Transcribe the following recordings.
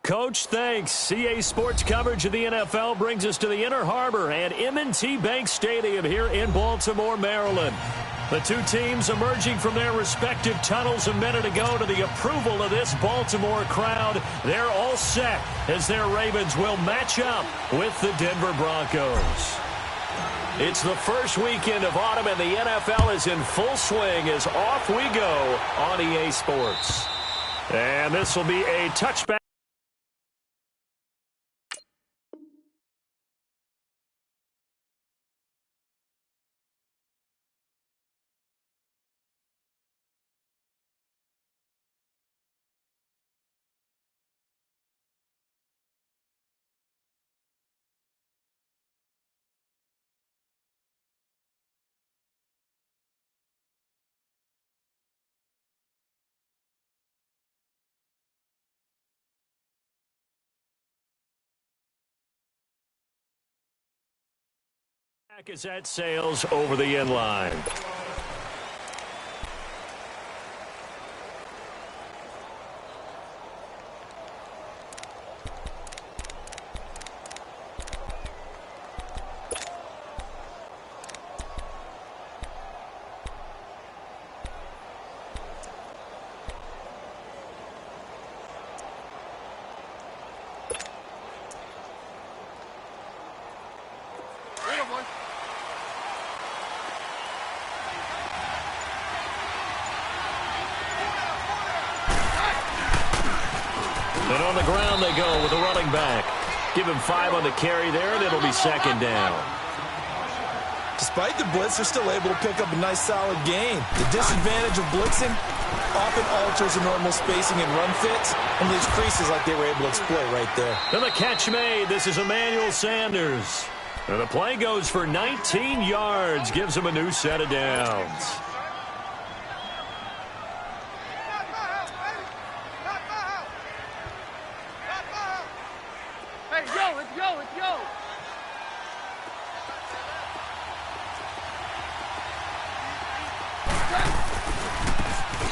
Coach. Thanks. CA Sports coverage of the NFL brings us to the Inner Harbor and M&T Bank Stadium here in Baltimore, Maryland. The two teams emerging from their respective tunnels a minute ago to the approval of this Baltimore crowd. They're all set as their Ravens will match up with the Denver Broncos. It's the first weekend of autumn, and the NFL is in full swing as off we go on EA Sports. And this will be a touchback. As that sails over the end line. And on the ground they go with a running back. Give him 5 on the carry there, and it'll be second down. Despite the blitz, they're still able to pick up a nice, solid gain. The disadvantage of blitzing often alters the normal spacing and run fits and leaves creases like they were able to exploit right there. And the catch made. This is Emmanuel Sanders. And the play goes for 19 yards. Gives him a new set of downs.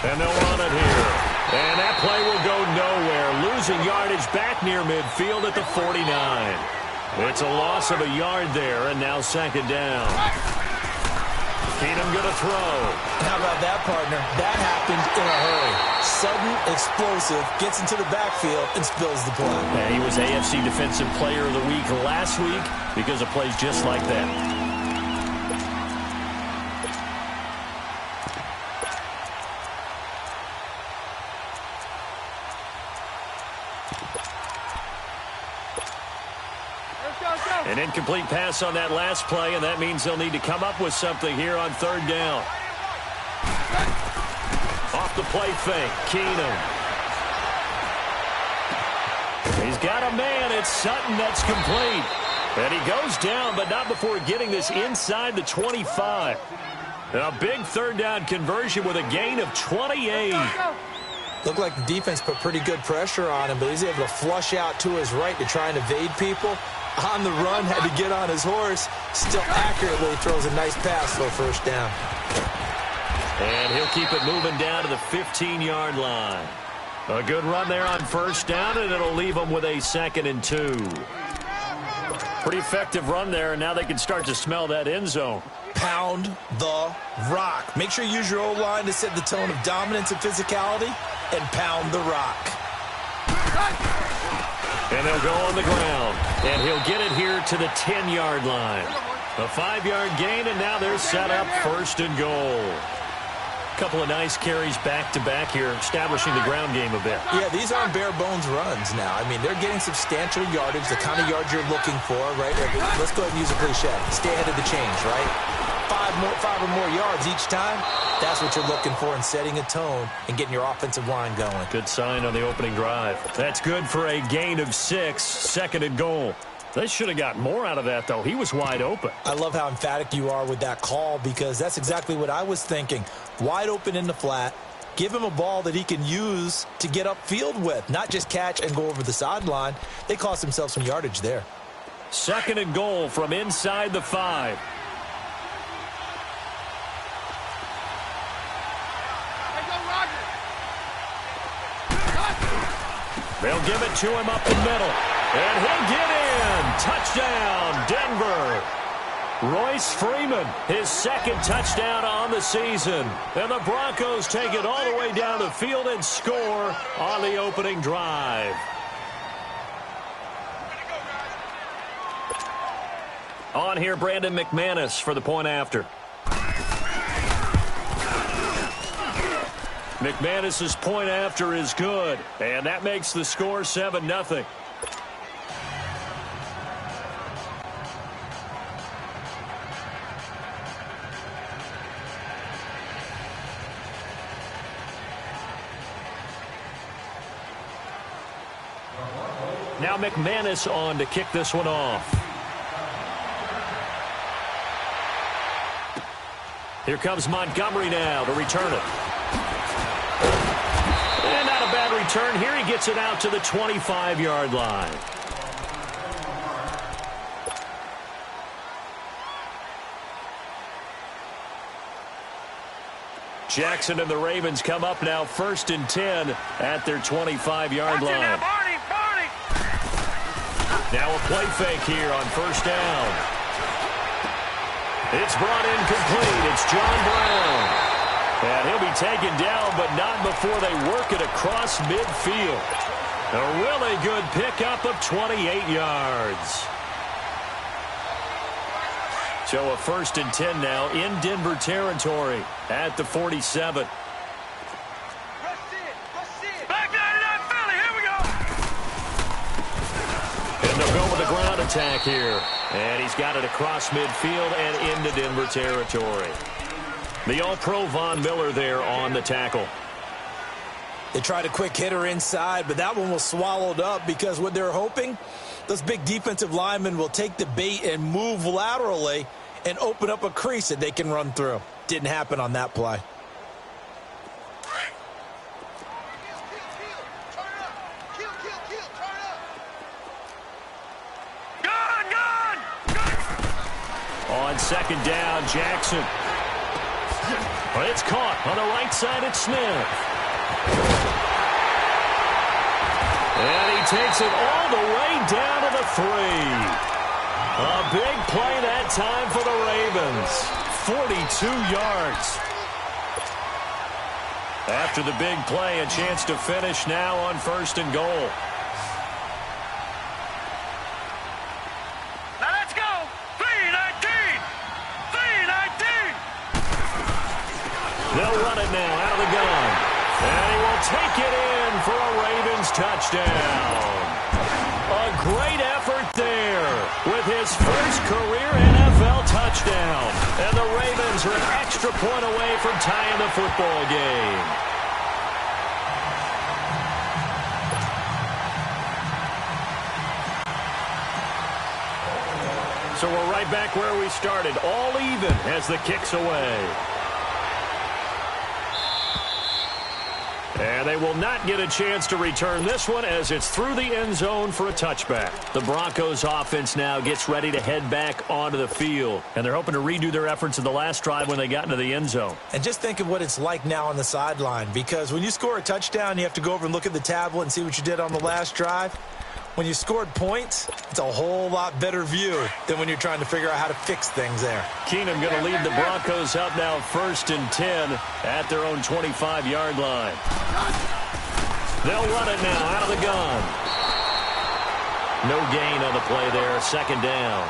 And they'll run it here. And that play will go nowhere. Losing yardage back near midfield at the 49. It's a loss of a yard there, and now second down. Keenum going to throw. How about that, partner? That happened in a hurry. Sudden, explosive, gets into the backfield, and spills the play. And he was AFC Defensive Player of the Week last week because of plays just like that. An incomplete pass on that last play, and that means they'll need to come up with something here on third down. Off the play fake, Keenum. He's got a man. It's Sutton that's complete. And he goes down, but not before getting this inside the 25. And a big third down conversion with a gain of 28. Looked like the defense put pretty good pressure on him, but he's able to flush out to his right to try and evade people. On the run, had to get on his horse. Still accurately throws a nice pass for a first down. And he'll keep it moving down to the 15-yard line. A good run there on first down, and it'll leave them with a 2nd and 2. Pretty effective run there, and now they can start to smell that end zone. Pound the rock. Make sure you use your O-line to set the tone of dominance and physicality, and pound the rock. And they'll go on the ground, and he'll get it here to the 10-yard line. A 5-yard gain, and now they're set up 1st and goal. Couple of nice carries back-to-back here, establishing the ground game a bit. Yeah, these aren't bare-bones runs now. I mean, they're getting substantial yardage, the kind of yards you're looking for, right? Let's go ahead and use a cliche. Stay ahead of the change, right? 5 or more yards each time. That's what you're looking for in setting a tone and getting your offensive line going. Good sign on the opening drive. That's good for a gain of 6, 2nd and goal. They should have got more out of that, though. He was wide open. I love how emphatic you are with that call because that's exactly what I was thinking. Wide open in the flat. Give him a ball that he can use to get upfield with, not just catch and go over the sideline. They cost themselves some yardage there. 2nd and goal from inside the 5. They'll give it to him up the middle. And he'll get in. Touchdown, Denver. Royce Freeman, his second touchdown on the season. And the Broncos take it all the way down the field and score on the opening drive. On here, Brandon McManus for the point after. McManus's point after is good, and that makes the score 7-0. Now McManus on to kick this one off. Here comes Montgomery now to return it. And not a bad return here. He gets it out to the 25-yard line. Jackson and the Ravens come up now 1st and 10 at their 25-yard line. Now a play fake here on 1st down. It's brought in complete. It's John Brown. And he'll be taken down, but not before they work it across midfield. A really good pickup of 28 yards. So a 1st and 10 now in Denver territory at the 47. And they'll go with a ground attack here. And he's got it across midfield and into Denver territory. The All-Pro Von Miller there on the tackle. They tried a quick hitter inside, but that one was swallowed up because what they're hoping, those big defensive linemen will take the bait and move laterally and open up a crease that they can run through. Didn't happen on that play. On 2nd down, Jackson. But it's caught on the right side at Smith. And he takes it all the way down to the 3. A big play that time for the Ravens. 42 yards. After the big play, a chance to finish now on 1st and goal. They'll run it now out of the gun. And he will take it in for a Ravens touchdown. A great effort there with his first career NFL touchdown. And the Ravens are an extra point away from tying the football game. So we're right back where we started, all even as the kick's away. And they will not get a chance to return this one as it's through the end zone for a touchback. The Broncos offense now gets ready to head back onto the field. And they're hoping to redo their efforts in the last drive when they got into the end zone. And just think of what it's like now on the sideline, because when you score a touchdown, you have to go over and look at the tablet and see what you did on the last drive. When you scored points, it's a whole lot better view than when you're trying to figure out how to fix things there. Keenum going to lead the Broncos up now 1st and 10 at their own 25-yard line. They'll run it now out of the gun. No gain on the play there, 2nd down.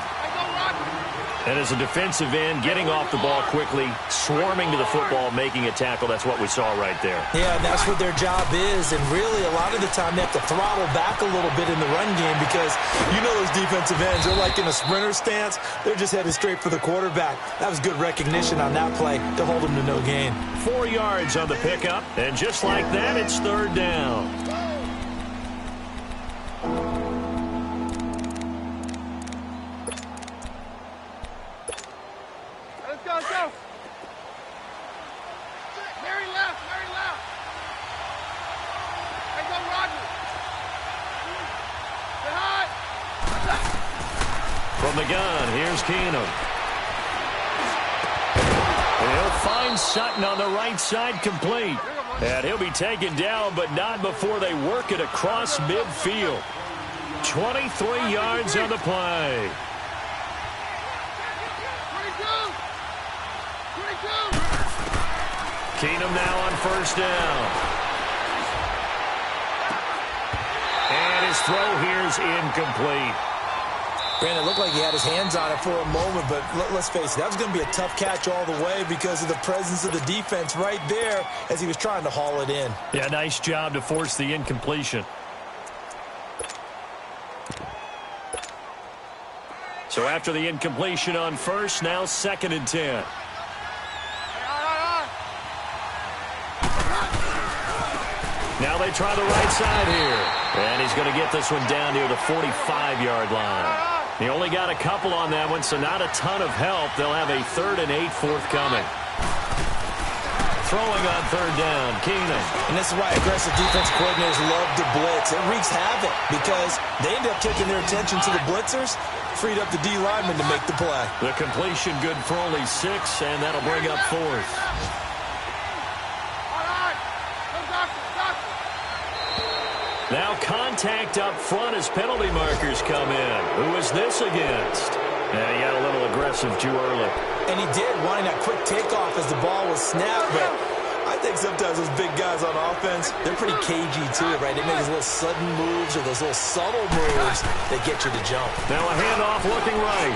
And as a defensive end, getting off the ball quickly, swarming to the football, making a tackle. That's what we saw right there. Yeah, and that's what their job is. And really, a lot of the time, they have to throttle back a little bit in the run game because you know those defensive ends, they're like in a sprinter stance. They're just headed straight for the quarterback. That was good recognition on that play to hold them to no gain. 4 yards on the pickup, and just like that, it's 3rd down. Let's go. Mary left. Hey, go, Roger. Say hi. From the gun, here's Keenum. And he'll find Sutton on the right side, complete. And he'll be taken down, but not before they work it across midfield. 23 yards on the play. 22. Keenum now on first down. And his throw here is incomplete. Brandon, it looked like he had his hands on it for a moment, but let's face it, that was going to be a tough catch all the way because of the presence of the defense right there as he was trying to haul it in. Yeah, nice job to force the incompletion. So after the incompletion on first, now 2nd and 10. Now they try the right side here. And he's going to get this one down near the 45-yard line. He only got a couple on that one, so not a ton of help. They'll have a 3rd and 8 forthcoming. Throwing on 3rd down, Keenum. And this is why aggressive defense coordinators love to blitz. It wreaks havoc because they end up taking their attention to the blitzers, freed up the D lineman to make the play. The completion good for only 6, and that'll bring up 4th. Now contact up front as penalty markers come in. Who is this against? Yeah, he got a little aggressive too early. And he did, wanting that quick takeoff as the ball was snapped. But I think sometimes those big guys on offense, they're pretty cagey too, right? They make those little sudden moves or those little subtle moves that get you to jump. Now a handoff looking right.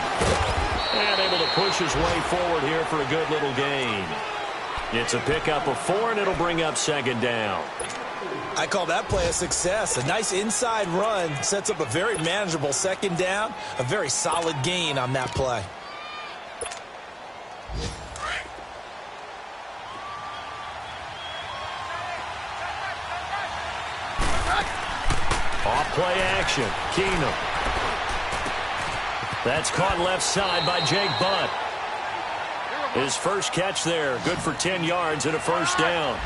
And able to push his way forward here for a good little gain. It's a pickup of 4, and it'll bring up 2nd down. I call that play a success. A nice inside run sets up a very manageable 2nd down. A very solid gain on that play. Off play action. Keenum. That's caught left side by Jake Butt. His first catch there, good for 10 yards and a 1st down.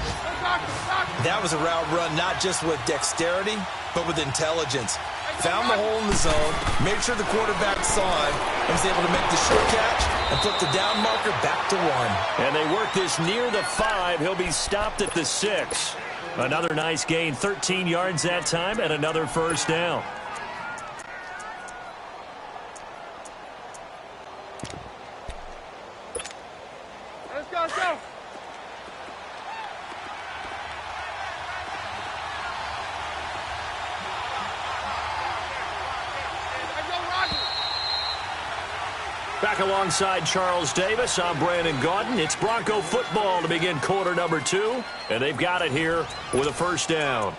That was a route run not just with dexterity, but with intelligence. Found the hole in the zone, made sure the quarterback saw him, and was able to make the short catch and flip the down marker back to 1. And they work this near the 5. He'll be stopped at the 6. Another nice gain, 13 yards that time, and another 1st down. Let's go, let's go. Back alongside Charles Davis, I'm Brandon Gaudin. It's Bronco football to begin quarter number 2, and they've got it here with a 1st down.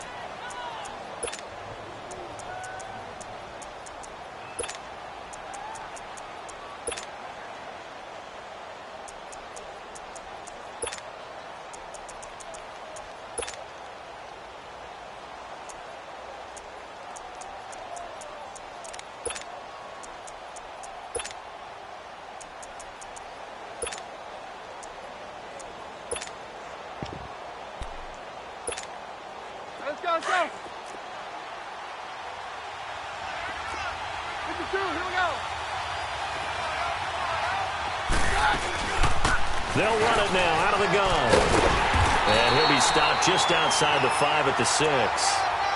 Let's go, let's go. 52, here we go. They'll run it now out of the gun. And he'll be stopped just outside the 5 at the 6.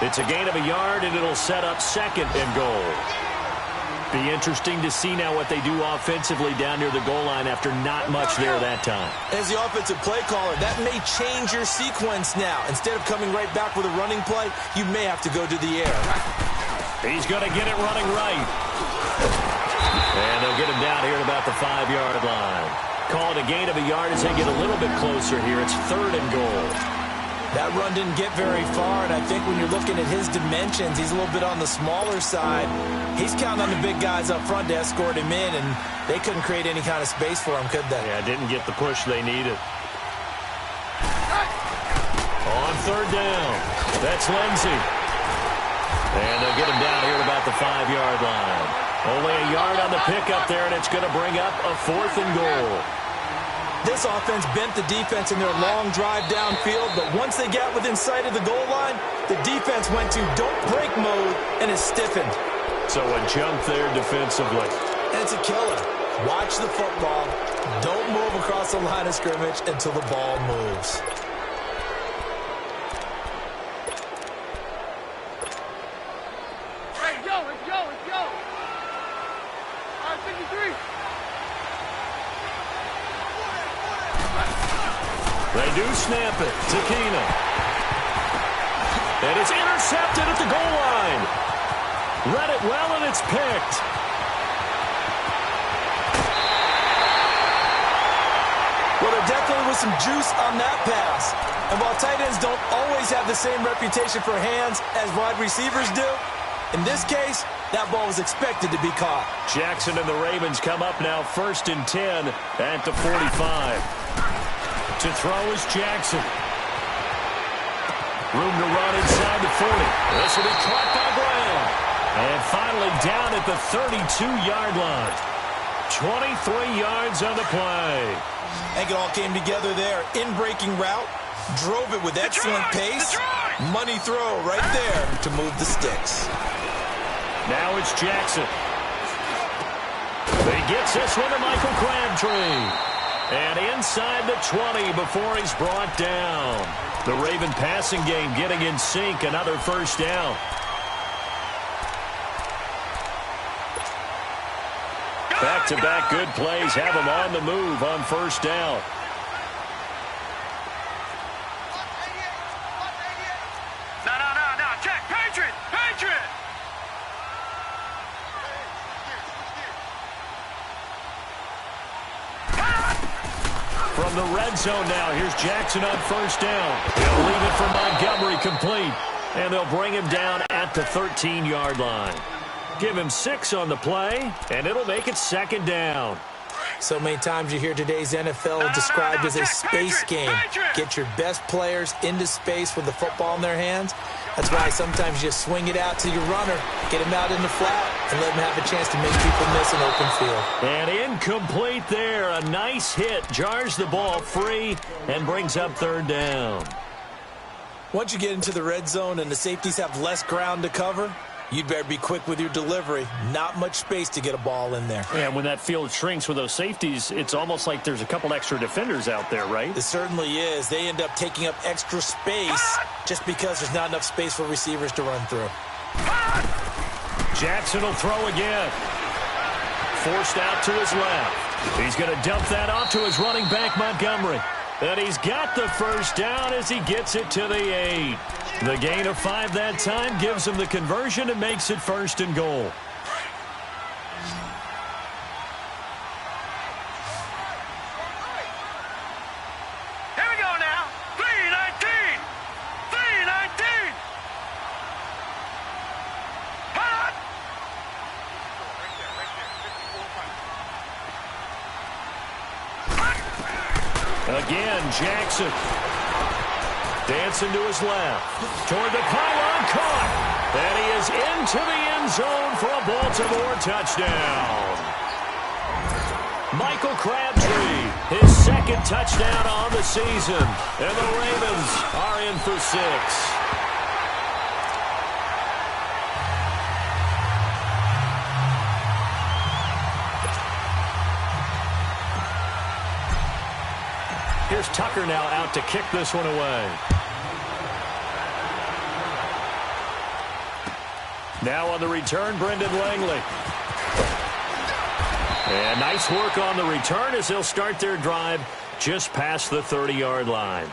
It's a gain of a yard, and it'll set up 2nd and goal. Be interesting to see now what they do offensively down near the goal line after not much there that time. As the offensive play caller, that may change your sequence now. Instead of coming right back with a running play, you may have to go to the air. He's going to get it running right. And they'll get him down here at about the 5-yard line. Call it a gain of a yard as they get a little bit closer here. It's 3rd and goal. That run didn't get very far, and I think when you're looking at his dimensions, he's a little bit on the smaller side. He's counting on the big guys up front to escort him in, and they couldn't create any kind of space for him, could they? Yeah, didn't get the push they needed. On 3rd down, that's Lindsey. And they'll get him down here at about the 5-yard line. Only a yard on the pickup there, and it's going to bring up a 4th and goal. This offense bent the defense in their long drive downfield, but once they got within sight of the goal line, the defense went to don't break mode and is stiffened. So a jump there defensively. And it's a killer. Watch the football. Don't move across the line of scrimmage until the ball moves. They do snap it to Keenan. And it's intercepted at the goal line. Read it well, and it's picked. Well, there definitely was some juice on that pass. And while tight ends don't always have the same reputation for hands as wide receivers do, in this case, that ball was expected to be caught. Jackson and the Ravens come up now 1st and 10 at the 45. To throw is Jackson. Room to run inside the 40. This will be caught by Brown. And finally down at the 32-yard line. 23 yards on the play. I think it all came together there. In-breaking route. Drove it with excellent pace. Money throw right there to move the sticks. Now it's Jackson. He gets this one to Michael Crabtree. And inside the 20 before he's brought down. The Raven passing game getting in sync. Another first down. Back-to-back good plays have him on the move on first down. No. Check. Patriot. From the red zone now, here's Jackson on first down. He'll leave it for Montgomery complete. And they'll bring him down at the 13-yard line. Give him 6 on the play, and it'll make it 2nd down. So many times you hear today's NFL described as a space game. Get your best players into space with the football in their hands. That's why sometimes you swing it out to your runner, get him out in the flat, and let him have a chance to make people miss an open field. And incomplete there. A nice hit. Jars the ball free and brings up 3rd down. Once you get into the red zone and the safeties have less ground to cover, you'd better be quick with your delivery. Not much space to get a ball in there. And when that field shrinks with those safeties, it's almost like there's a couple extra defenders out there, right? It certainly is. They end up taking up extra space just because there's not enough space for receivers to run through. Jackson will throw again. Forced out to his left. He's going to dump that off to his running back, Montgomery. And he's got the first down as he gets it to the 8. The gain of 5 that time gives him the conversion and makes it 1st and goal. Here we go now. 3-19. Hot. Again, Jackson. Dancing to his left. Toward the pylon, caught. And he is into the end zone for a Baltimore touchdown. Michael Crabtree, his 2nd touchdown on the season. And the Ravens are in for 6. Here's Tucker now out to kick this one away. Now on the return, Brendan Langley. And nice work on the return as they'll start their drive just past the 30-yard line.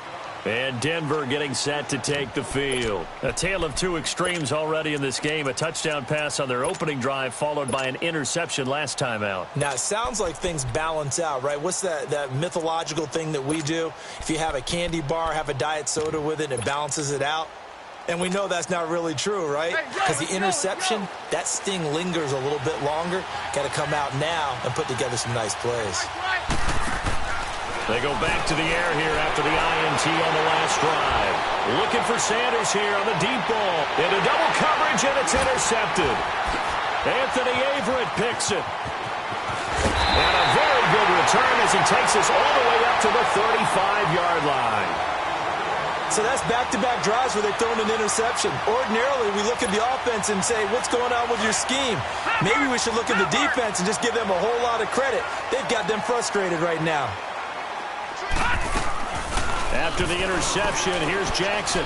And Denver getting set to take the field. A tale of two extremes already in this game. A touchdown pass on their opening drive followed by an interception last time out. Now, it sounds like things balance out, right? What's that mythological thing that we do? If you have a candy bar, have a diet soda with it, it balances it out. And we know that's not really true, right? Because the interception, that sting lingers a little bit longer. Got to come out now and put together some nice plays. They go back to the air here after the INT on the last drive. Looking for Sanders here on the deep ball. Into double coverage, and it's intercepted. Anthony Averett picks it. And a very good return as he takes us all the way up to the 35-yard line. So that's back-to-back drives where they've thrown an interception. Ordinarily, we look at the offense and say, what's going on with your scheme? Maybe we should look at the defense and just give them a whole lot of credit. They've got them frustrated right now. After the interception, here's Jackson.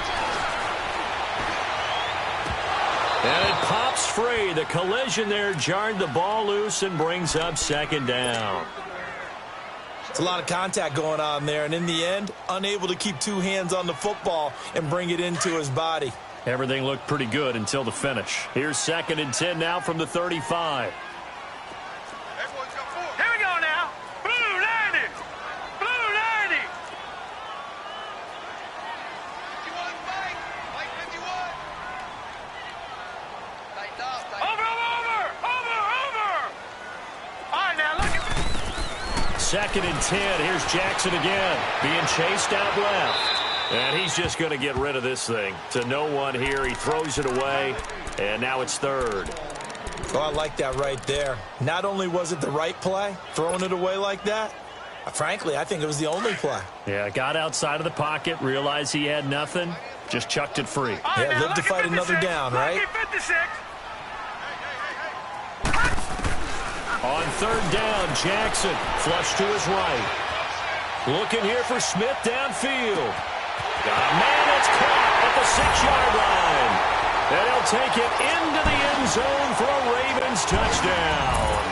And it pops free. The collision there jarred the ball loose and brings up second down. It's a lot of contact going on there, and in the end, unable to keep two hands on the football and bring it into his body. Everything looked pretty good until the finish. Here's 2nd and 10 now from the 35. Here we go now. Blue 90. Blue 90. Over. All right, now look at 2nd and 10. Here's Jackson again, being chased out left. And he's just going to get rid of this thing. To no one here. He throws it away, and now it's 3rd. Oh, I like that right there. Not only was it the right play, throwing it away like that, frankly, I think it was the only play. Yeah, got outside of the pocket, realized he had nothing, just chucked it free. Yeah, live to fight another down, right? On 3rd down, Jackson, flush to his right. Looking here for Smith downfield. Got a man that's caught at the 6-yard line. And he'll take it into the end zone for a Ravens touchdown.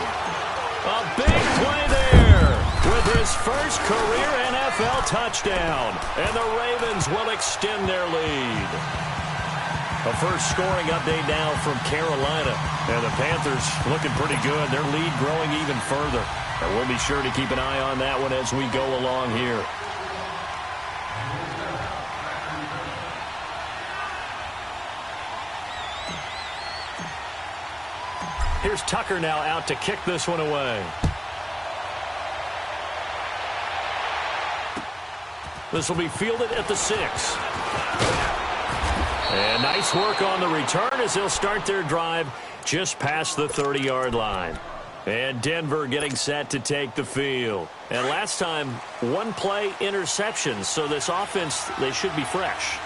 A big play there with his first career NFL touchdown. And the Ravens will extend their lead. A first scoring update now from Carolina. And the Panthers looking pretty good. Their lead growing even further. And we'll be sure to keep an eye on that one as we go along here. Here's Tucker now out to kick this one away. This will be fielded at the 6. And nice work on the return as they'll start their drive just past the 30-yard line. And Denver getting set to take the field. And last time, 1-play interception. So this offense, they should be fresh.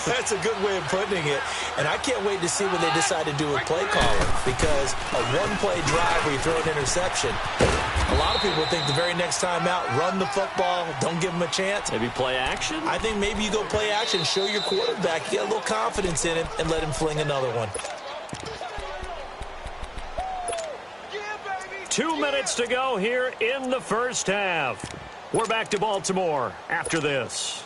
That's a good way of putting it. And I can't wait to see what they decide to do with play calling. Because a 1-play drive where you throw an interception, a lot of people think the very next time out, run the football, don't give them a chance. Maybe play action? I think maybe you go play action, show your quarterback, get a little confidence in him, and let him fling another one. 2 minutes to go here in the first half. We're back to Baltimore after this.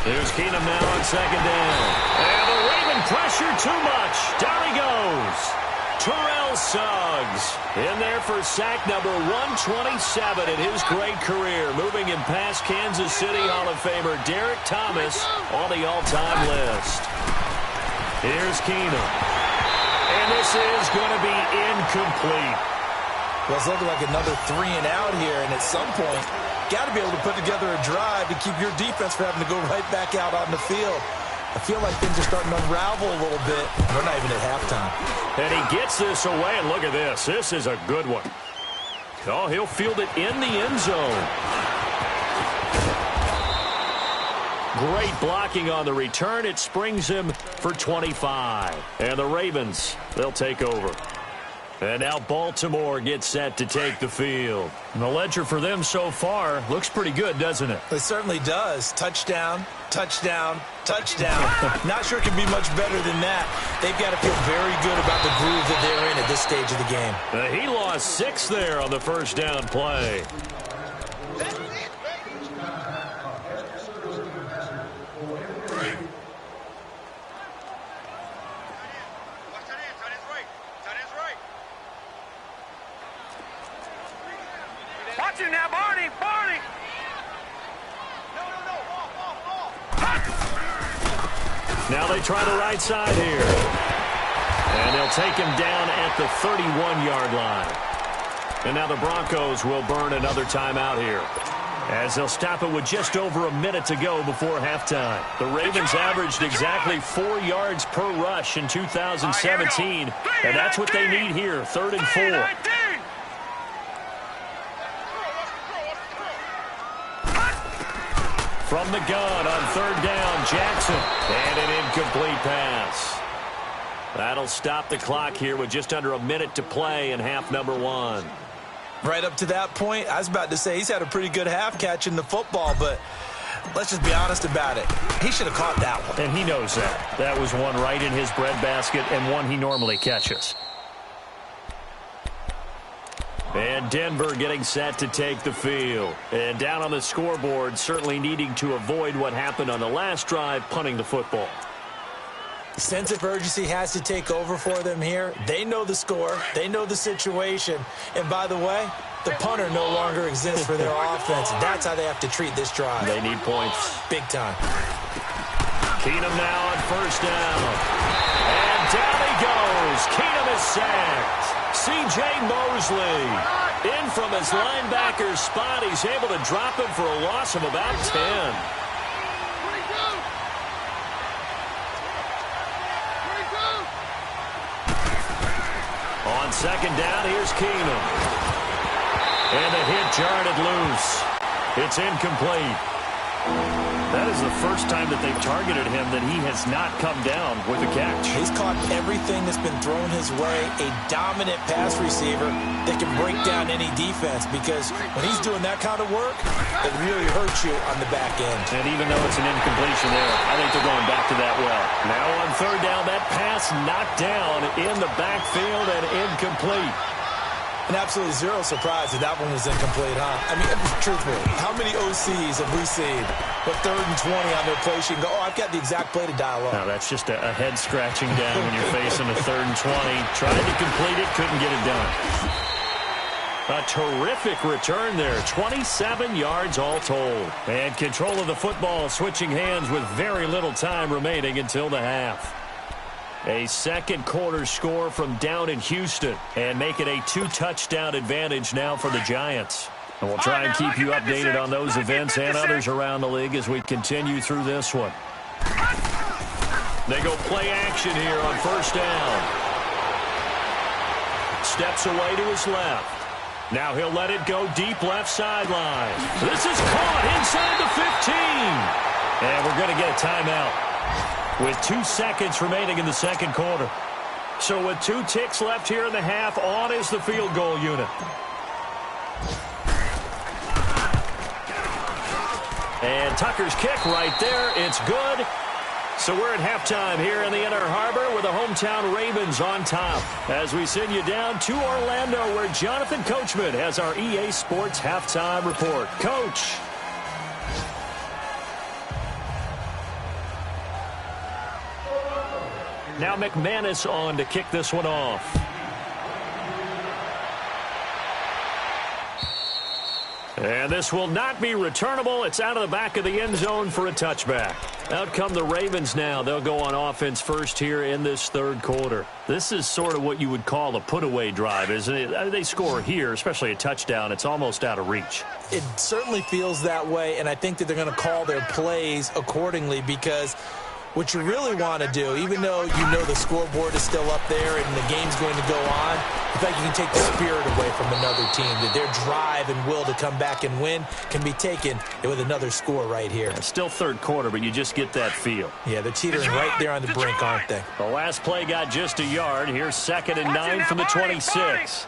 Here's Keenum now on 2nd down. And the Raven pressure too much. Down he goes. Terrell Suggs in there for sack number 127 in his great career. Moving him past Kansas City Hall of Famer Derek Thomas on the all-time list. Here's Keenum. And this is going to be incomplete. Well, it's looking like another 3-and-out here, and at some point, got to be able to put together a drive to keep your defense from having to go right back out on the field. I feel like things are starting to unravel a little bit. We're not even at halftime. And he gets this away, and look at this. This is a good one. Oh, he'll field it in the end zone. Great blocking on the return. It springs him for 25. And the Ravens, they'll take over. And now Baltimore gets set to take the field. And the ledger for them so far looks pretty good, doesn't it? It certainly does. Touchdown, touchdown, touchdown. Not sure it can be much better than that. They've got to feel very good about the groove that they're in at this stage of the game. He lost 6 there on the first down play. Watch him now, Barney. Now they try the right side here. And they'll take him down at the 31-yard line. And now the Broncos will burn another timeout here, as they'll stop it with just over a minute to go before halftime. The Ravens averaged exactly 4 yards per rush in 2017, and that's what they need here, 3rd and 4. From the gun on 3rd down, Jackson. And an incomplete pass. That'll stop the clock here with just under a minute to play in half number 1. Right up to that point, I was about to say he's had a pretty good half catching the football, but let's just be honest about it. He should have caught that one. And he knows that. That was one right in his breadbasket and one he normally catches. And Denver getting set to take the field. And down on the scoreboard, certainly needing to avoid what happened on the last drive, punting the football. Sense of urgency has to take over for them here. They know the score. They know the situation. And by the way, the punter no longer exists for their offense. That's how they have to treat this drive. They need points. Big time. Keenum now on first down. And down he goes. Keenum is sacked. C.J. Mosley in from his linebacker spot. He's able to drop him for a loss of about 10. On second down, here's Keenum. And the hit jarred it loose. It's incomplete. That is the first time that they've targeted him that he has not come down with a catch. He's caught everything that's been thrown his way. A dominant pass receiver that can break down any defense, because when he's doing that kind of work, it really hurts you on the back end. And even though it's an incompletion there, I think they're going back to that well. Now on third down, that pass knocked down in the backfield and incomplete. And absolutely zero surprise that that one was incomplete, huh? I mean, truthfully, how many OCs have we seen with 3rd and 20 on their play sheet and go, oh, I've got the exact play to dial up? No, that's just a head scratching down when you're facing a 3rd and 20. Tried to complete it, couldn't get it done. A terrific return there, 27 yards all told. And control of the football, switching hands with very little time remaining until the half. A second quarter score from down in Houston, and make it a 2-touchdown advantage now for the Giants. And we'll try and keep you updated on those events and others around the league as we continue through this one. They go play action here on first down. Steps away to his left. Now he'll let it go deep left sideline. This is caught inside the 15. And we're going to get a timeout with 2 seconds remaining in the second quarter. So with 2 ticks left here in the half, on is the field goal unit. And Tucker's kick right there. It's good. So we're at halftime here in the Inner Harbor with the hometown Ravens on top, as we send you down to Orlando, where Jonathan Coachman has our EA Sports halftime report. Coach. Now McManus on to kick this one off. And this will not be returnable. It's out of the back of the end zone for a touchback. Out come the Ravens now. They'll go on offense first here in this third quarter. This is sort of what you would call a put-away drive, isn't it? They score here, especially a touchdown. It's almost out of reach. It certainly feels that way, and I think that they're going to call their plays accordingly, because what you really want to do, even though you know the scoreboard is still up there and the game's going to go on, in fact, you can take the spirit away from another team. That their drive and will to come back and win can be taken with another score right here. It's still third quarter, but you just get that feel. Yeah, they're teetering right there on the brink, aren't they? The last play got just a yard. Here's 2nd and 9 from the 26.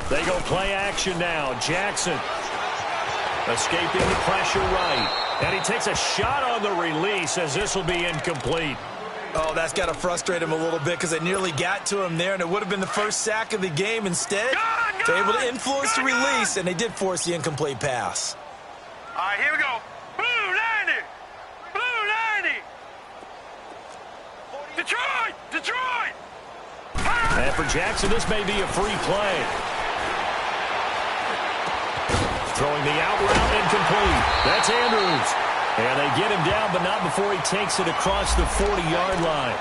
They go play action now. Jackson escaping the pressure right. And he takes a shot on the release, as this will be incomplete. Oh, that's got to frustrate him a little bit, because they nearly got to him there, and it would have been the first sack of the game. Instead, they're able to influence the release, and they did force the incomplete pass. All right, here we go. Blue 90. Blue 90. Detroit! Detroit! And for Jackson, this may be a free play. Throwing the out route, incomplete. That's Andrews. And they get him down, but not before he takes it across the 40-yard line.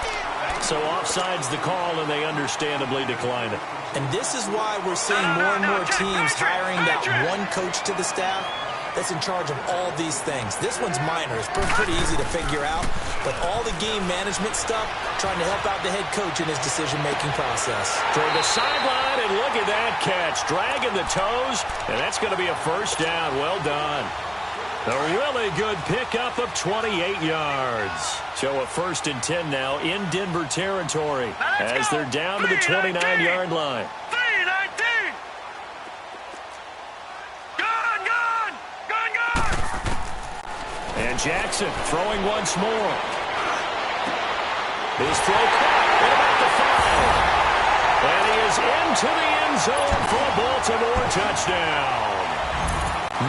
So offside's the call, and they understandably decline it. And this is why we're seeing more and more teams hiring that one coach to the staff that's in charge of all these things. This one's minor. It's pretty easy to figure out. But all the game management stuff, trying to help out the head coach in his decision-making process. Toward the sideline, and look at that catch. Dragging the toes, and that's going to be a first down. Well done. A really good pickup of 28 yards. So a 1st and 10 now in Denver territory as they're down to the 29-yard line. And Jackson throwing once more. His throw caught at about the 5. And he is into the end zone for a Baltimore touchdown.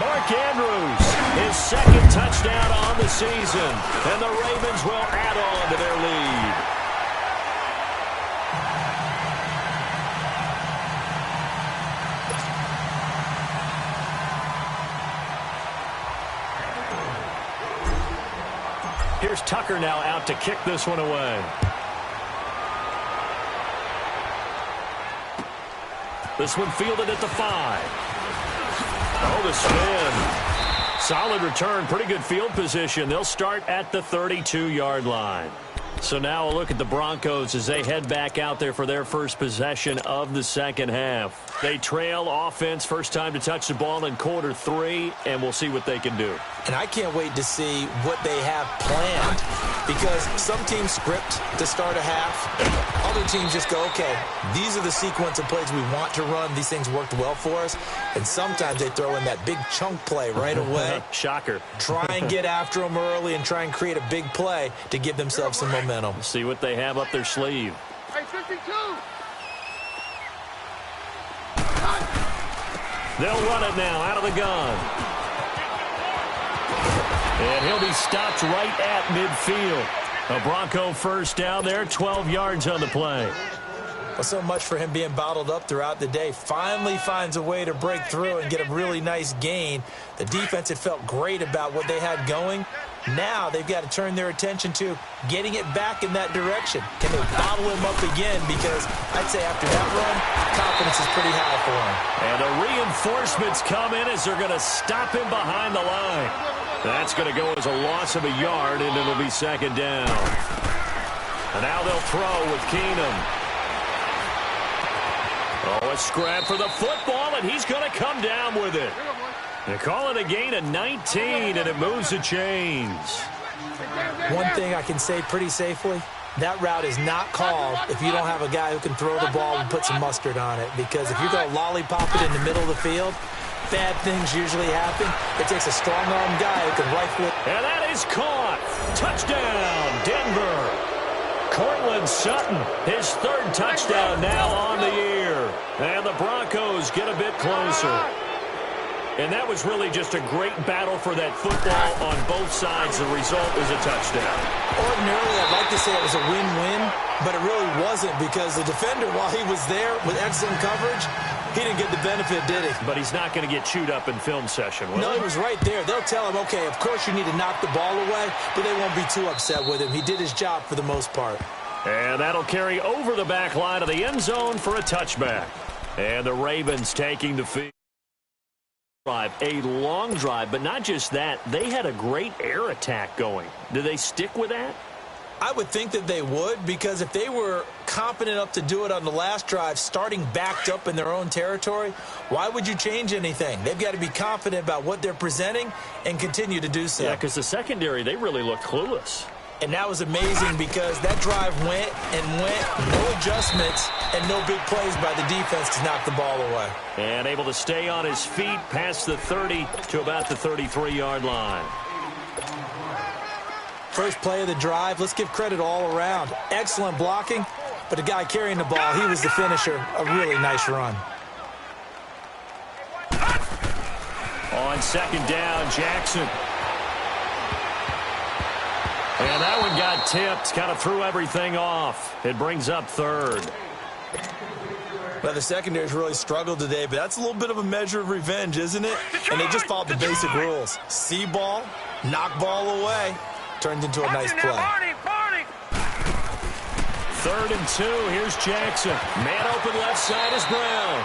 Mark Andrews, his second touchdown on the season. And the Ravens will add on to their lead. Here's Tucker now out to kick this one away. This one fielded at the 5. Oh, the spin. Solid return, pretty good field position. They'll start at the 32-yard line. So now a look at the Broncos as they head back out there for their first possession of the second half. They trail offense, first time to touch the ball in quarter 3, and we'll see what they can do. And I can't wait to see what they have planned, because some teams script to start a half. Other teams just go, okay, these are the sequence of plays we want to run. These things worked well for us. And sometimes they throw in that big chunk play right away. Shocker. Try and get after them early and try and create a big play to give themselves some momentum. See what they have up their sleeve. Hey, 52. They'll run it now out of the gun. And he'll be stopped right at midfield. A Bronco first down there, 12 yards on the play. Well, so much for him being bottled up throughout the day. Finally finds a way to break through and get a really nice gain. The defense had felt great about what they had going. Now they've got to turn their attention to getting it back in that direction. Can they bottle him up again? Because I'd say after that run, confidence is pretty high for him. And the reinforcements come in as they're going to stop him behind the line. That's going to go as a loss of a yard, and it'll be second down. And now they'll throw with Keenum. Oh, a scrap for the football, and he's going to come down with it. They call it a gain of 19, and it moves the chains. One thing I can say pretty safely, that route is not called if you don't have a guy who can throw the ball and put some mustard on it. Because if you're going to lollipop it in the middle of the field, bad things usually happen. It takes a strong-arm guy who can rifle it. And that is caught. Touchdown, Denver. Cortland Sutton, his third touchdown now on the year. And the Broncos get a bit closer. And that was really just a great battle for that football on both sides. The result is a touchdown. Ordinarily, I'd like to say it was a win-win, but it really wasn't, because the defender, while he was there with excellent coverage, he didn't get the benefit, did he? But he's not going to get chewed up in film session, will No, he? he was right there. They'll tell him, okay, of course you need to knock the ball away, but they won't be too upset with him. He did his job for the most part. And that'll carry over the back line of the end zone for a touchback. And the Ravens taking the field. A long drive, but not just that. They had a great air attack going. Do they stick with that? I would think that they would, because if they were confident enough to do it on the last drive, starting backed up in their own territory, why would you change anything? They've got to be confident about what they're presenting and continue to do so. Yeah, because the secondary, they really looked clueless. And that was amazing, because that drive went and went, no adjustments and no big plays by the defense to knock the ball away. And able to stay on his feet past the 30 to about the 33-yard line. First play of the drive, let's give credit all around. Excellent blocking, but the guy carrying the ball, he was the finisher. A really nice run. On second down, Jackson. And that one got tipped, kind of threw everything off. It brings up third. Well, the secondary's really struggled today, but that's a little bit of a measure of revenge, isn't it? And they just followed the basic rules. See ball, knock ball away. Turned into a nice play. 3rd and 2. Here's Jackson. Man open left side is Brown.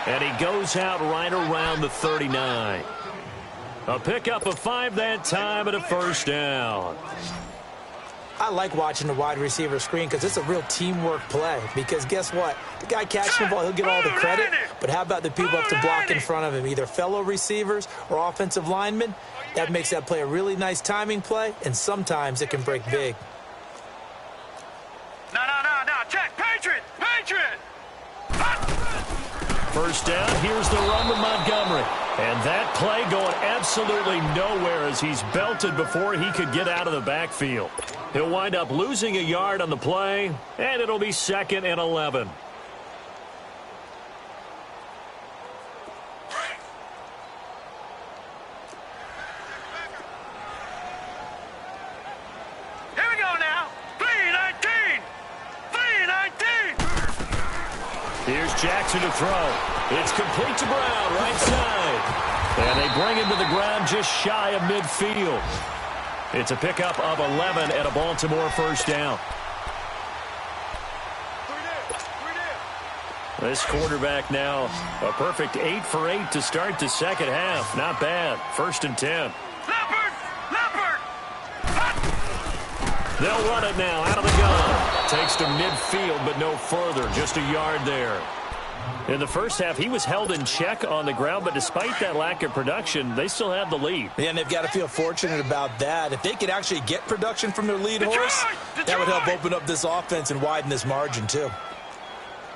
And he goes out right around the 39. A pickup of 5 that time and a first down. I like watching the wide receiver screen, because it's a real teamwork play. Because guess what? The guy catching the ball, he'll get all the credit. But how about the people up to block in front of him, either fellow receivers or offensive linemen? That makes that play a really nice timing play, and sometimes it can break big. No. Check. Patriot. First down, here's the run to Montgomery. And that play going absolutely nowhere as he's belted before he could get out of the backfield. He'll wind up losing a yard on the play, and it'll be 2nd and 11. Here we go now. 3-19. 3-19. Here's Jackson to throw. It's complete to Brown, right side. And they bring him to the ground just shy of midfield. It's a pickup of 11 and a Baltimore first down. This quarterback now a perfect 8 for 8 to start the second half. Not bad. 1st and 10. Leopard! Leopard! They'll run it now out of the gun. Takes to midfield, but no further. Just a yard there. In the first half, he was held in check on the ground, but despite that lack of production, they still have the lead. Yeah, and they've got to feel fortunate about that. If they could actually get production from their lead horse, that would help open up this offense and widen this margin, too.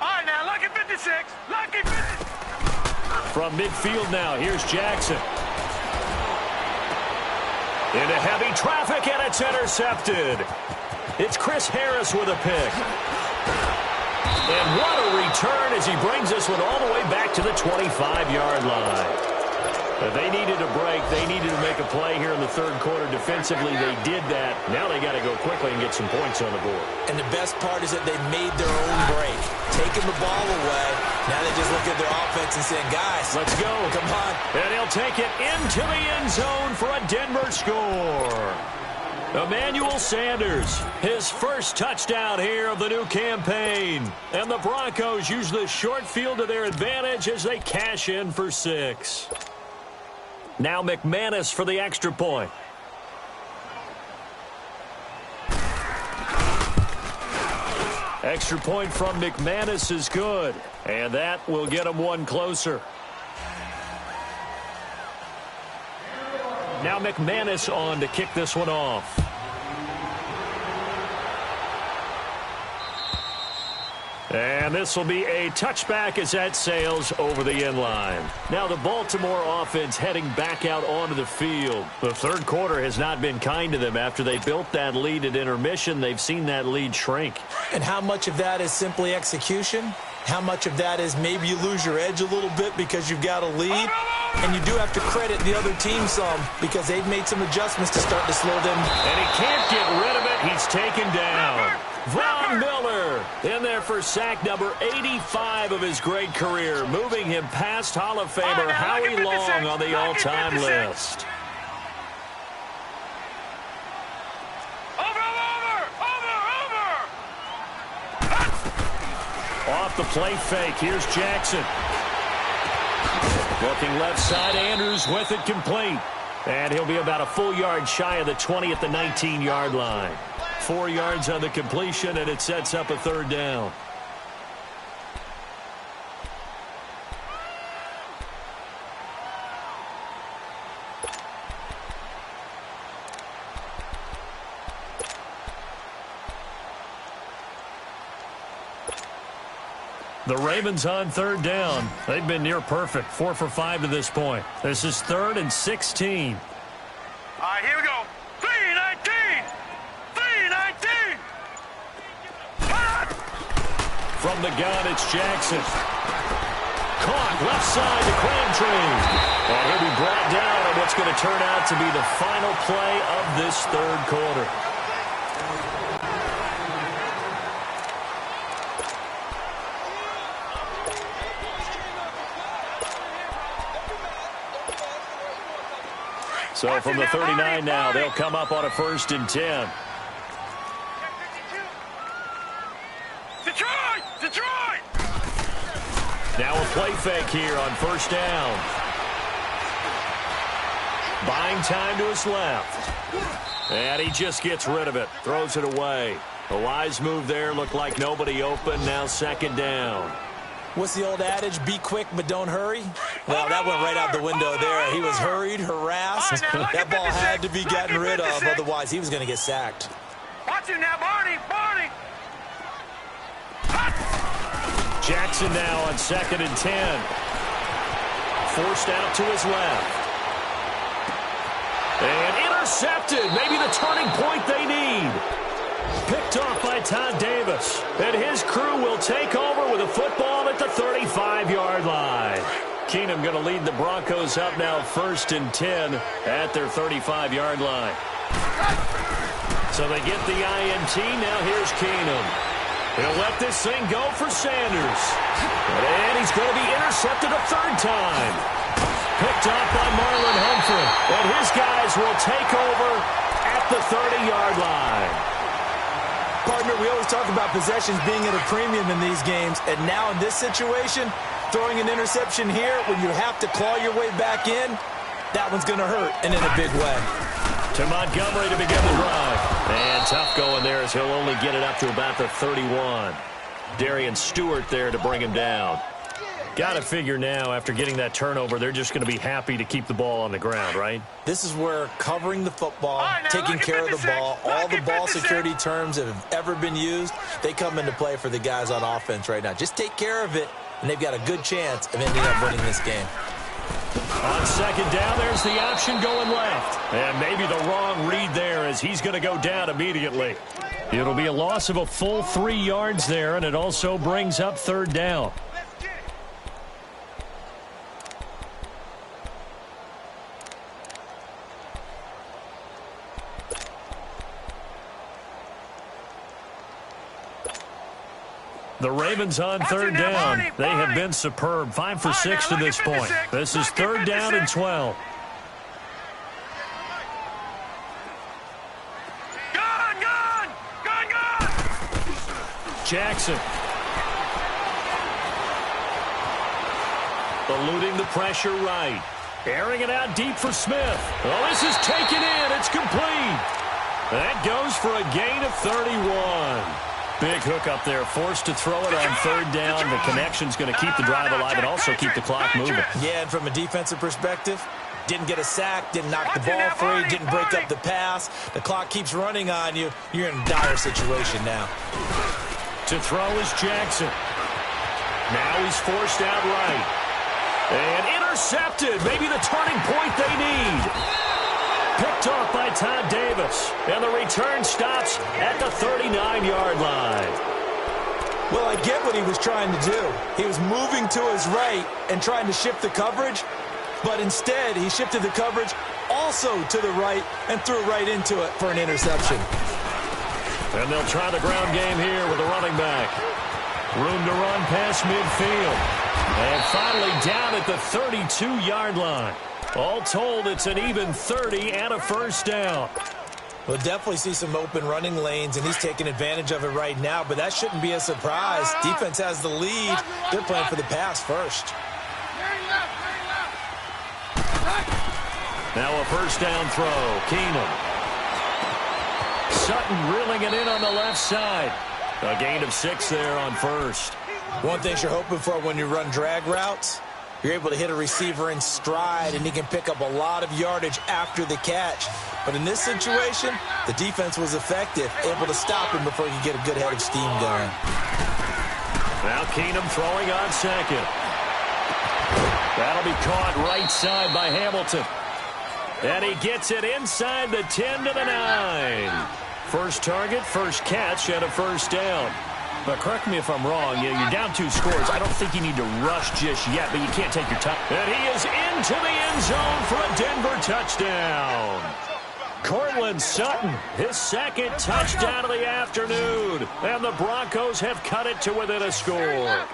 All right, now, lucky 56. Lucky 56. From midfield now, here's Jackson. Into heavy traffic, and it's intercepted. It's Chris Harris with a pick. And what a return as he brings this one all the way back to the 25-yard line. They needed a break. They needed to make a play here in the third quarter. Defensively, they did that. Now they got to go quickly and get some points on the board. And the best part is that they made their own break. Taking the ball away. Now they just look at their offense and saying, guys, let's go. Come on. And he'll take it into the end zone for a Denver score. Emmanuel Sanders, his first touchdown here of the new campaign. And the Broncos use the short field to their advantage as they cash in for 6. Now McManus for the extra point. Extra point from McManus is good. And that will get him one closer. Now McManus on to kick this one off. And this will be a touchback as that sails over the end line. Now the Baltimore offense heading back out onto the field. The third quarter has not been kind to them. After they built that lead at intermission, they've seen that lead shrink. And how much of that is simply execution? How much of that is maybe you lose your edge a little bit because you've got a lead? And you do have to credit the other team some because they've made some adjustments to start to slow them. And he can't get rid of it. He's taken down. Von Miller in there for sack number 85 of his great career, moving him past Hall of Famer Howie Long on the all-time list. Off the play fake, here's Jackson. Looking left side, Andrews with it complete. And he'll be about a full yard shy of the 20 at the 19-yard line. 4 yards on the completion, and it sets up a third down. The Ravens on third down. They've been near perfect. 4 for 5 to this point. This is 3rd and 16. All right, here we go. 3-19. 3-19. From the gun, it's Jackson. Caught left side to Crabtree. And he'll be brought down on what's going to turn out to be the final play of this third quarter. So from the 39 now, they'll come up on a 1st and 10. Detroit! Detroit! Now a play fake here on 1st down. Buying time to his left. And he just gets rid of it. Throws it away. A wise move there. Looked like nobody open. Now 2nd down. What's the old adage? Be quick, but don't hurry. Well, that went right out the window there. He was hurried, harassed. That ball had to be gotten rid of. Otherwise, he was going to get sacked. Watch it now, Barney. Barney. Jackson now on 2nd and 10. Forced out to his left. And intercepted. Maybe the turning point they need. Picked off by Todd Davis. And his crew will take over with a football at the 35-yard line. Keenum going to lead the Broncos up now 1st and 10 at their 35-yard line. So they get the INT. Now here's Keenum. He'll let this thing go for Sanders. And he's going to be intercepted a 3rd time. Picked off by Marlon Humphrey. And his guys will take over at the 30-yard line. Partner, we always talk about possessions being at a premium in these games. And now in this situation, throwing an interception here when you have to claw your way back in, that one's going to hurt, and in a big way. To Montgomery to begin the drive. And tough going there as he'll only get it up to about the 31. Darian Stewart there to bring him down. Got to figure now, after getting that turnover, they're just going to be happy to keep the ball on the ground, right? This is where covering the football, taking care of the ball, all the ball security terms that have ever been used, they come into play for the guys on offense right now. Just take care of it, and they've got a good chance of ending up winning this game. On 2nd down, there's the option going left. And maybe the wrong read there as he's going to go down immediately. It'll be a loss of a full 3 yards there, and it also brings up 3rd down. The Ravens on 3rd down. They have been superb. 5 for 6 to this point. This is 3rd down and 12. Gone! Jackson. Eluding the pressure right. Airing it out deep for Smith. Oh, this is taken in. It's complete. That goes for a gain of 31. Big hook up there, forced to throw it on 3rd down. The connection's going to keep the drive alive and also keep the clock moving. Yeah, and from a defensive perspective, didn't get a sack, didn't knock the ball free, didn't break up the pass. The clock keeps running on you. You're in a dire situation now. To throw is Jackson. Now he's forced out right. And intercepted. Maybe the turning point they need. Picked off by Todd Davis. And the return stops at the 39-yard line. Well, I get what he was trying to do. He was moving to his right and trying to shift the coverage. But instead, he shifted the coverage also to the right and threw right into it for an interception. And they'll try the ground game here with a running back. Room to run past midfield. And finally down at the 32-yard line. All told, it's an even 30 and a 1st down. We'll definitely see some open running lanes, and he's taking advantage of it right now, but that shouldn't be a surprise. Defense has the lead. They're playing for the pass first. Now a 1st down throw. Keenum. Sutton reeling it in on the left side. A gain of 6 there on 1st. One thing you're hoping for when you run drag routes, you're able to hit a receiver in stride, and he can pick up a lot of yardage after the catch. But in this situation, the defense was effective, able to stop him before he could get a good head of steam going. Now Keenum throwing on 2nd. That'll be caught right side by Hamilton. And he gets it inside the 10 to the 9. First target, first catch, and a 1st down. But correct me if I'm wrong, you're down 2 scores. I don't think you need to rush just yet, but you can't take your time. And he is into the end zone for a Denver touchdown. Cortland Sutton, his 2nd touchdown of the afternoon. And the Broncos have cut it to within a score.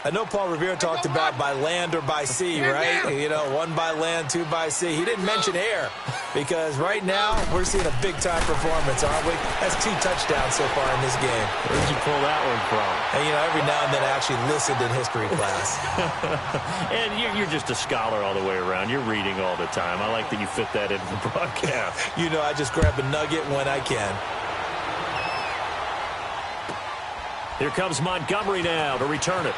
I know Paul Revere talked about by land or by sea, right? You know, 1 by land, 2 by sea. He didn't mention air because right now we're seeing a big-time performance, aren't we? That's 2 touchdowns so far in this game. Where'd you pull that one from? And, you know, every now and then I actually listened in history class. And you're just a scholar all the way around. You're reading all the time. I like that you fit that into the broadcast. You know, I just grab a nugget when I can. Here comes Montgomery now to return it.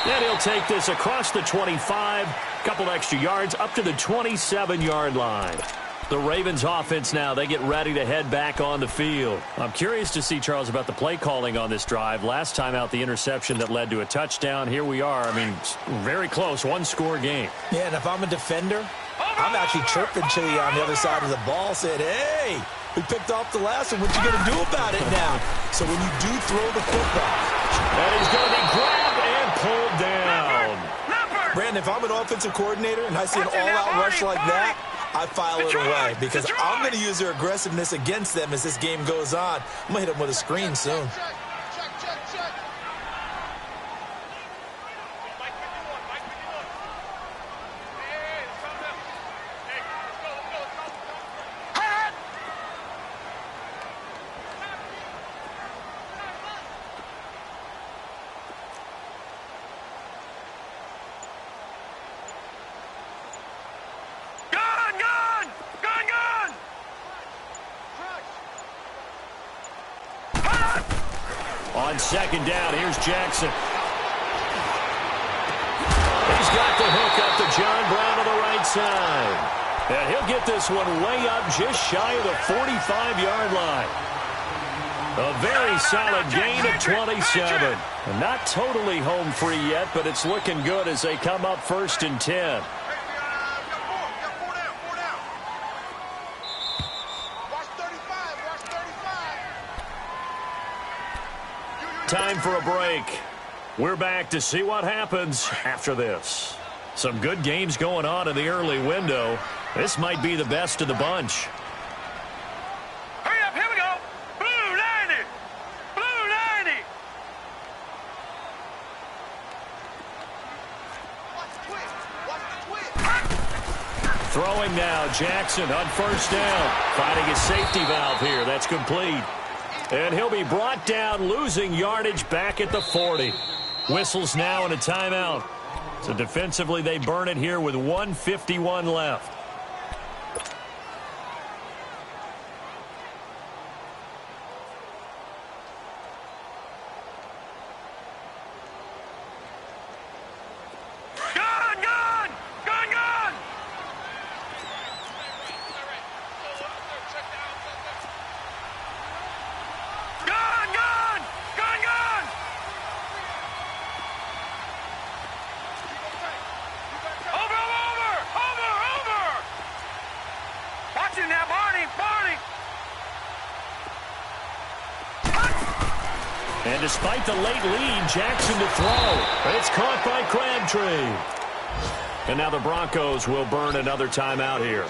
And he'll take this across the 25, couple extra yards, up to the 27-yard line. The Ravens offense now, they get ready to head back on the field. I'm curious to see, Charles, about the play calling on this drive. Last time out, the interception that led to a touchdown. Here we are. I mean, very close, one-score game. Yeah, and if I'm a defender, I'm actually chirping Chili on the other side of the ball, saying, hey, we picked off the last one. What you going to do about it now? So when you do throw the football. And he's going to be grabbed and pulled down. Brandon, if I'm an offensive coordinator and I see an all-out rush like that, I file it away because I'm going to use their aggressiveness against them as this game goes on. I'm going to hit them with a screen soon. On second down, here's Jackson. He's got the hook up to John Brown on the right side. And he'll get this one way up just shy of the 45-yard line. A very solid gain of 27. Not totally home free yet, but it's looking good as they come up 1st and 10. Time for a break. We're back to see what happens after this. Some good games going on in the early window. This might be the best of the bunch. Hurry up, here we go. Blue 90. Blue 90. Throwing now, Jackson on 1st down. Finding a safety valve here. That's complete. And he'll be brought down, losing yardage back at the 40. Whistles now and a timeout. So defensively, they burn it here with 1:51 left. And despite the late lead, Jackson to throw. It's caught by Crabtree. And now the Broncos will burn another timeout here,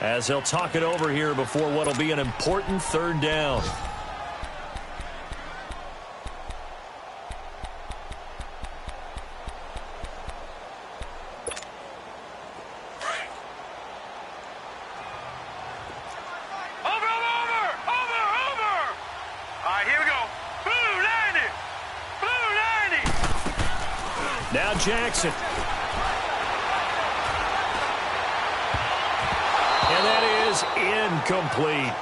as they'll talk it over here before what will be an important 3rd down. Now Jackson. And that is incomplete.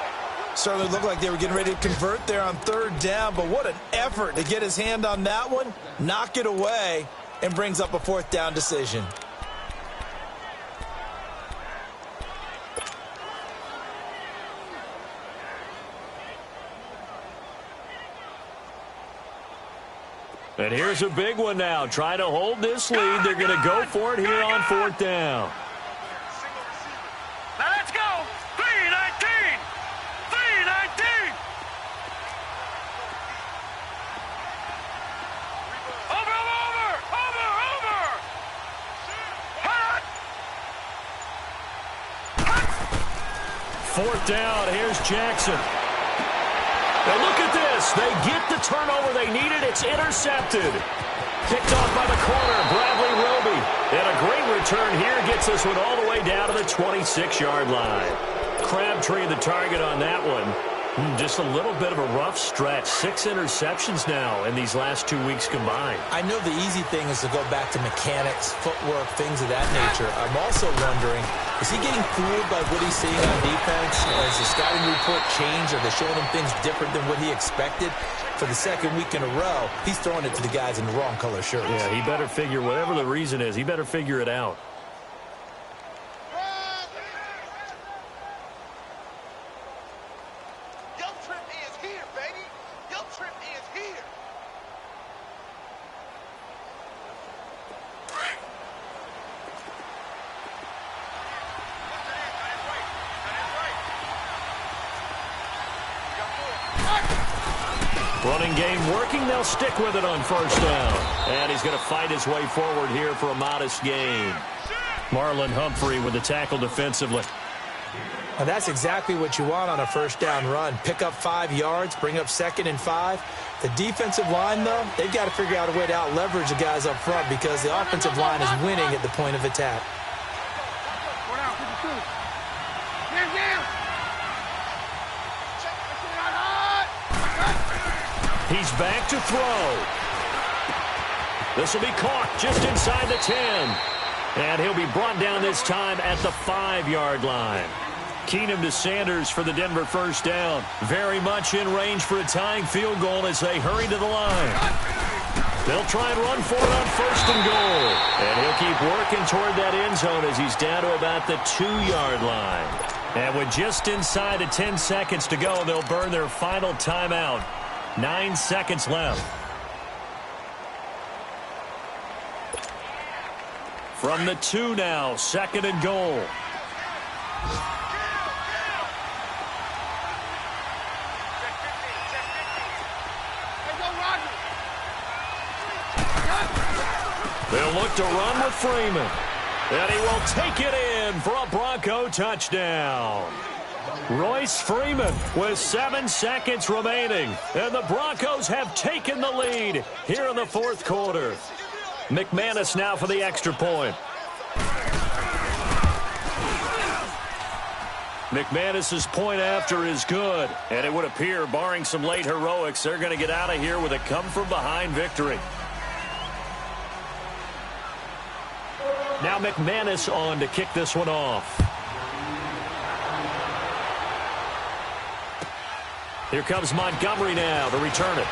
Certainly looked like they were getting ready to convert there on 3rd down, but what an effort to get his hand on that one, knock it away, and brings up a 4th down decision. And here's a big one now. Trying to hold this lead. They're going to go for it here on 4th down. Now let's go. 3-19. 3-19. Over. Hot. 4th down. Here's Jackson. Now look at this. They get the turnover they needed. It's intercepted. Picked off by the corner, Bradley Roby. And a great return here gets this one all the way down to the 26-yard line. Crabtree the target on that one. Just a little bit of a rough stretch. 6 interceptions now in these last 2 weeks combined. I know the easy thing is to go back to mechanics, footwork, things of that nature. I'm also wondering, is he getting fooled by what he's seeing on defense? Has the scouting report changed? Are they showing him things different than what he expected? For the 2nd week in a row, he's throwing it to the guys in the wrong color shirts. Yeah, he better figure, whatever the reason is, he better figure it out. Running game working. They'll stick with it on first down. And he's going to fight his way forward here for a modest gain. Marlon Humphrey with the tackle defensively. And that's exactly what you want on a first down run. Pick up 5 yards, bring up 2nd and 5. The defensive line, though, they've got to figure out a way to out-leverage the guys up front because the offensive line is winning at the point of attack. He's back to throw. This will be caught just inside the 10. And he'll be brought down this time at the 5-yard line. Keenum to Sanders for the Denver first down. Very much in range for a tying field goal as they hurry to the line. They'll try and run for it on first and goal. And he'll keep working toward that end zone as he's down to about the 2-yard line. And with just inside of 10 seconds to go, they'll burn their final timeout. 9 seconds left. From the 2 now, 2nd and goal. They'll look to run with Freeman. And he will take it in for a Bronco touchdown. Royce Freeman with 7 seconds remaining. And the Broncos have taken the lead here in the 4th quarter. McManus now for the extra point. McManus's point after is good. And it would appear, barring some late heroics, they're going to get out of here with a come-from-behind victory. Now McManus on to kick this one off. Here comes Montgomery now to return it.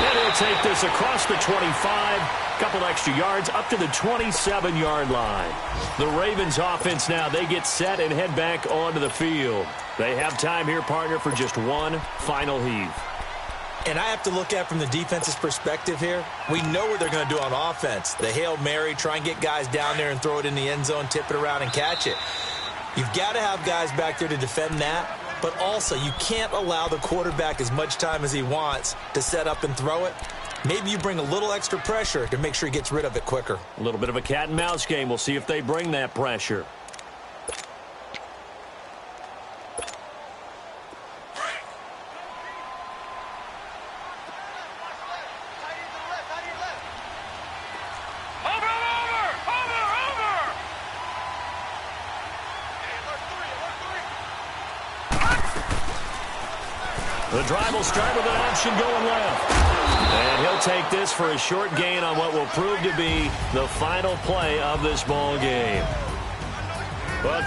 And he'll take this across the 25. Couple extra yards up to the 27-yard line. The Ravens offense now, they get set and head back onto the field. They have time here, partner, for just one final heave. And I have to look at from the defense's perspective here. We know what they're going to do on offense. The Hail Mary, try and get guys down there and throw it in the end zone, tip it around and catch it. You've got to have guys back there to defend that. But also, you can't allow the quarterback as much time as he wants to set up and throw it. Maybe you bring a little extra pressure to make sure he gets rid of it quicker. A little bit of a cat and mouse game. We'll see if they bring that pressure. The drive will start with an option going left. And he'll take this for a short gain on what will prove to be the final play of this ball game. Well,